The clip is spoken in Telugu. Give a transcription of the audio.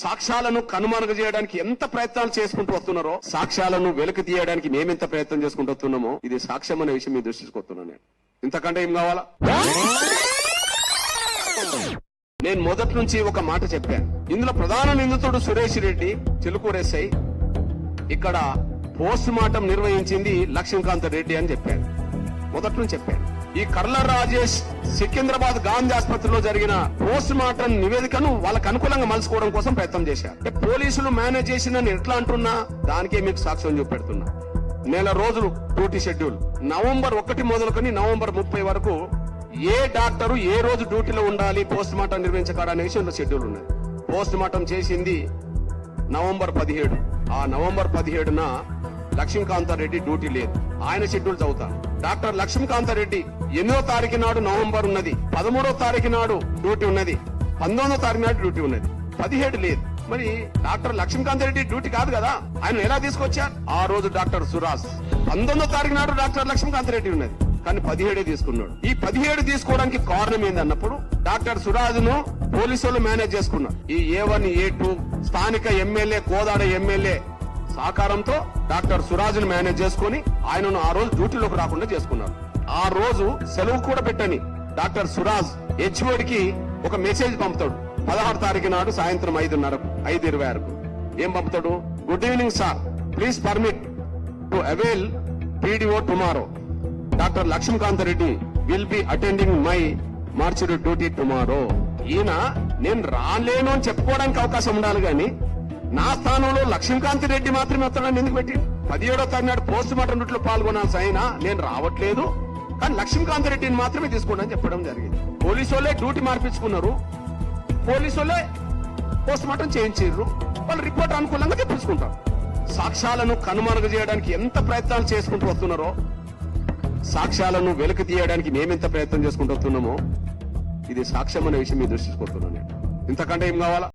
సాక్ష్యాలను కనుమరుగు చేయడానికి ఎంత ప్రయత్నాలు చేసుకుంటూ వస్తున్నారో, సాక్ష్యాలను వెలికి తీయడానికి మేమెంత ప్రయత్నం చేసుకుంటూ వస్తున్నామో, ఇది సాక్ష్యం అనే విషయం మీ దృష్టికి వస్తున్నాను. నేను ఇంతకంటే ఏం కావాలా? నేను మొదటి నుంచి ఒక మాట చెప్పాను. ఇందులో ప్రధాన నిందితుడు సురేష్ రెడ్డి, చిలుకూరు ఎస్ఐ. ఇక్కడ పోస్ట్ మార్టం నిర్వహించింది లక్ష్మీకాంత్ రెడ్డి అని చెప్పాను. మొదటి నుంచి చెప్పాను. ఈ కర్ల రాజేష్ సికింద్రాబాద్ గాంధీ ఆసుపత్రిలో జరిగిన పోస్ట్ మార్టం నివేదికను వాళ్ళకు అనుకూలంగా మలుచుకోవడం కోసం ప్రయత్నం చేశారు. పోలీసులు మేనేజ్ చేసిందని ఎట్లా అంటున్నా, దానికే మీకు సాక్ష్యం చూపెడుతున్నా. నెల రోజులు డ్యూటీ షెడ్యూల్. నవంబర్ 1 మొదలుకొని నవంబర్ 30 వరకు ఏ డాక్టరు ఏ రోజు డ్యూటీలో ఉండాలి, పోస్ట్ మార్టం నిర్వహించకాడనే విషయంలో షెడ్యూల్ ఉన్నది. పోస్ట్ మార్టం చేసింది నవంబర్ 17. ఆ నవంబర్ 17న లక్ష్మీకాంతారెడ్డి డ్యూటీ లేదు. ఆయన షెడ్యూల్ చదువుతాను. డాక్టర్ లక్ష్మీకాంతారెడ్డి 8వ తారీఖు నాడు నవంబర్ ఉన్నది, 13వ తారీఖు నాడు డ్యూటీ ఉన్నది, 19వ తారీఖు నాడు డ్యూటీ ఉన్నది, 17 లేదు. మరి డాక్టర్ లక్ష్మీకాంతారెడ్డి డ్యూటీ కాదు కదా, ఆయన ఎలా తీసుకొచ్చారు? ఆ రోజు డాక్టర్ సురాజ్. 19వ తారీఖు నాడు డాక్టర్ లక్ష్మీకాంతారెడ్డి ఉన్నది, కానీ 17 తీసుకున్నాడు. ఈ 17 తీసుకోవడానికి కారణం ఏందన్నప్పుడు, డాక్టర్ సురాజ్ ను పోలీసులు మేనేజ్ చేసుకున్నారు. ఈ A1 A2 స్థానిక ఎమ్మెల్యే, కోదాడ ఎమ్మెల్యే సహకారంతో డాక్టర్ సురాజ్ ను మేనేజ్ చేసుకుని ఆయనను ఆ రోజు డ్యూటీలోకి రాకుండా చేసుకున్నారు. ఆ రోజు సెలవు కూడా పెట్టని డాక్టర్ సురాజ్ హెచ్ఓడికి ఒక మెసేజ్ పంపుతాడు. 16 తారీఖు నాడు సాయంత్రం 5:30కు 5:26కు ఏం పంపుతాడు? Good evening sir, please permit to avail PDO tomorrow. Doctor Lakshmikantareddy will be attending my mortuary duty tomorrow. ఈయన నేను రాలేను అని చెప్పుకోవడానికి అవకాశం ఉండాలి, గాని నా స్థానంలో లక్ష్మీకాంతారెడ్డి మాత్రమే వస్తాడని ఎందుకు పెట్టి? 17వ తారీఖు నాడు పోస్ట్ మార్టం డ్యూటీలో పాల్గొనాల్సి అయినా నేను రావట్లేదు, కానీ లక్ష్మీకాంతారెడ్డిని మాత్రమే తీసుకోండి అని చెప్పడం జరిగింది. పోలీసు వాళ్ళే డ్యూటీ మార్పించుకున్నారు, పోలీసు వాళ్ళే పోస్ట్ మార్టం చేయించారు, వాళ్ళు రిపోర్ట్ అనుకూలంగా తెప్పించుకుంటారు. సాక్ష్యాలను కనుమరుగు చేయడానికి ఎంత ప్రయత్నాలు చేసుకుంటూ వస్తున్నారో, సాక్ష్యాలను వెలికి తీయడానికి మేమెంత ప్రయత్నం చేసుకుంటూ వస్తున్నామో, ఇది సాక్ష్యం అనే విషయం మీ దృష్టికి వస్తున్నాను. ఇంతకంటే ఏం కావాలా?